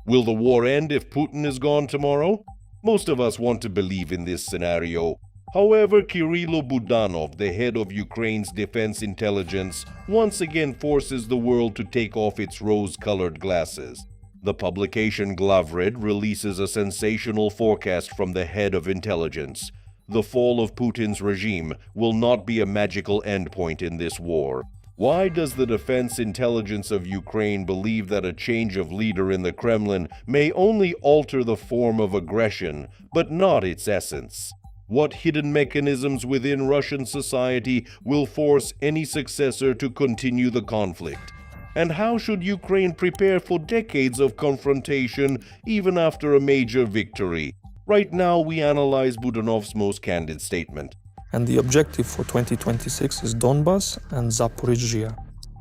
Will the war end if Putin is gone tomorrow? Most of us want to believe in this scenario. However, Kyrylo Budanov, the head of Ukraine's defense intelligence, once again forces the world to take off its rose-colored glasses. The publication Glavred releases a sensational forecast from the head of intelligence. The fall of Putin's regime will not be a magical endpoint in this war. Why does the defense intelligence of Ukraine believe that a change of leader in the Kremlin may only alter the form of aggression, but not its essence? What hidden mechanisms within Russian society will force any successor to continue the conflict? And how should Ukraine prepare for decades of confrontation even after a major victory? Right now, we analyze Budanov's most candid statement. And the objective for 2026 is Donbas and Zaporizhzhia.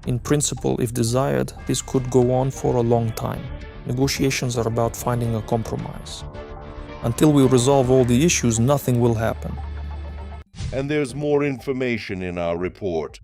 In principle, if desired, this could go on for a long time. Negotiations are about finding a compromise. Until we resolve all the issues, nothing will happen. And there's more information in our report.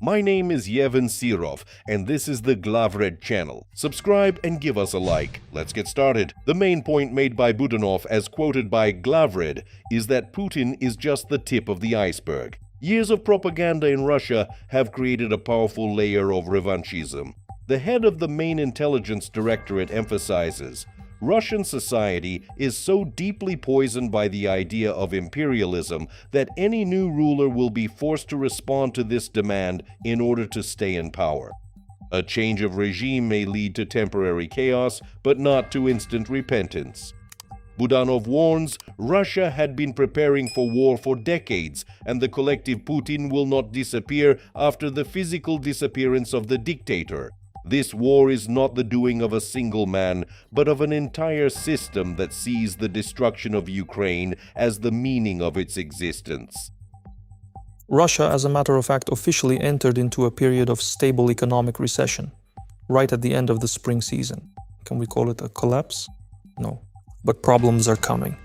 My name is Yevhen Sirov, and this is the Glavred channel. Subscribe and give us a like. Let's get started. The main point made by Budanov, as quoted by Glavred, is that Putin is just the tip of the iceberg. Years of propaganda in Russia have created a powerful layer of revanchism. The head of the main intelligence directorate emphasizes, Russian society is so deeply poisoned by the idea of imperialism that any new ruler will be forced to respond to this demand in order to stay in power. A change of regime may lead to temporary chaos, but not to instant repentance. Budanov warns Russia had been preparing for war for decades, and the collective Putin will not disappear after the physical disappearance of the dictator. This war is not the doing of a single man, but of an entire system that sees the destruction of Ukraine as the meaning of its existence. Russia, as a matter of fact, officially entered into a period of stable economic recession, right at the end of the spring season. Can we call it a collapse? No. But problems are coming.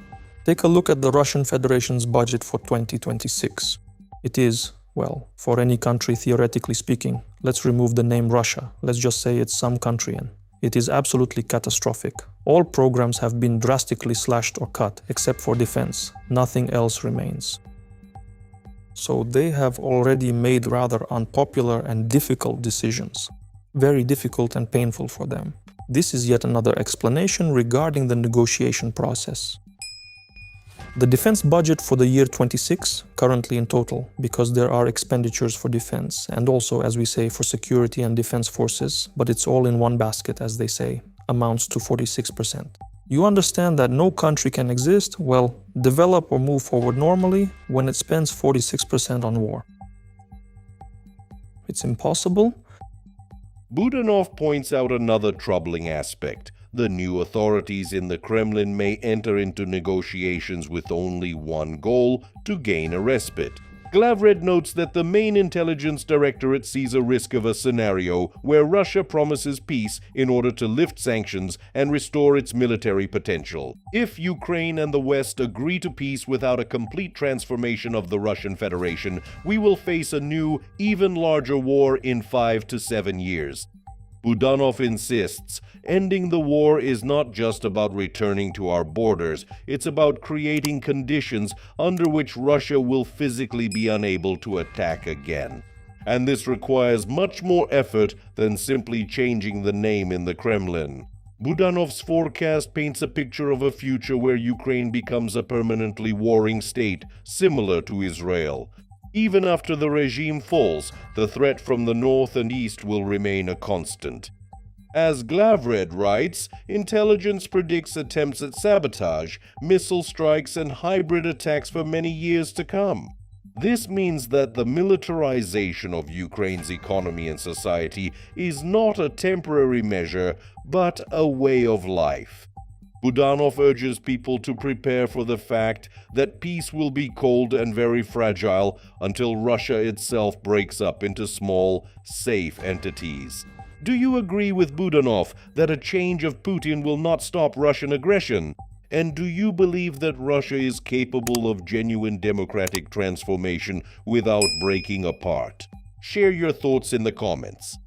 Take a look at the Russian Federation's budget for 2026. It is, well, for any country theoretically speaking, let's remove the name Russia, let's just say it's some country, and it is absolutely catastrophic. All programs have been drastically slashed or cut, except for defense. Nothing else remains. So they have already made rather unpopular and difficult decisions. Very difficult and painful for them. This is yet another explanation regarding the negotiation process. The defense budget for the year 26, currently in total, because there are expenditures for defense and also, as we say, for security and defense forces, but it's all in one basket, as they say, amounts to 46%. You understand that no country can exist, well, develop or move forward normally when it spends 46% on war. It's impossible. Budanov points out another troubling aspect. The new authorities in the Kremlin may enter into negotiations with only one goal: to gain a respite. Glavred notes that the main intelligence directorate sees a risk of a scenario where Russia promises peace in order to lift sanctions and restore its military potential. If Ukraine and the West agree to peace without a complete transformation of the Russian Federation, we will face a new, even larger war in 5 to 7 years. Budanov insists, ending the war is not just about returning to our borders, it's about creating conditions under which Russia will physically be unable to attack again. And this requires much more effort than simply changing the name in the Kremlin. Budanov's forecast paints a picture of a future where Ukraine becomes a permanently warring state, similar to Israel. Even after the regime falls, the threat from the north and east will remain a constant. As Glavred writes, intelligence predicts attempts at sabotage, missile strikes, and hybrid attacks for many years to come. This means that the militarization of Ukraine's economy and society is not a temporary measure, but a way of life. Budanov urges people to prepare for the fact that peace will be cold and very fragile until Russia itself breaks up into small, safe entities. Do you agree with Budanov that a change of Putin will not stop Russian aggression? And do you believe that Russia is capable of genuine democratic transformation without breaking apart? Share your thoughts in the comments.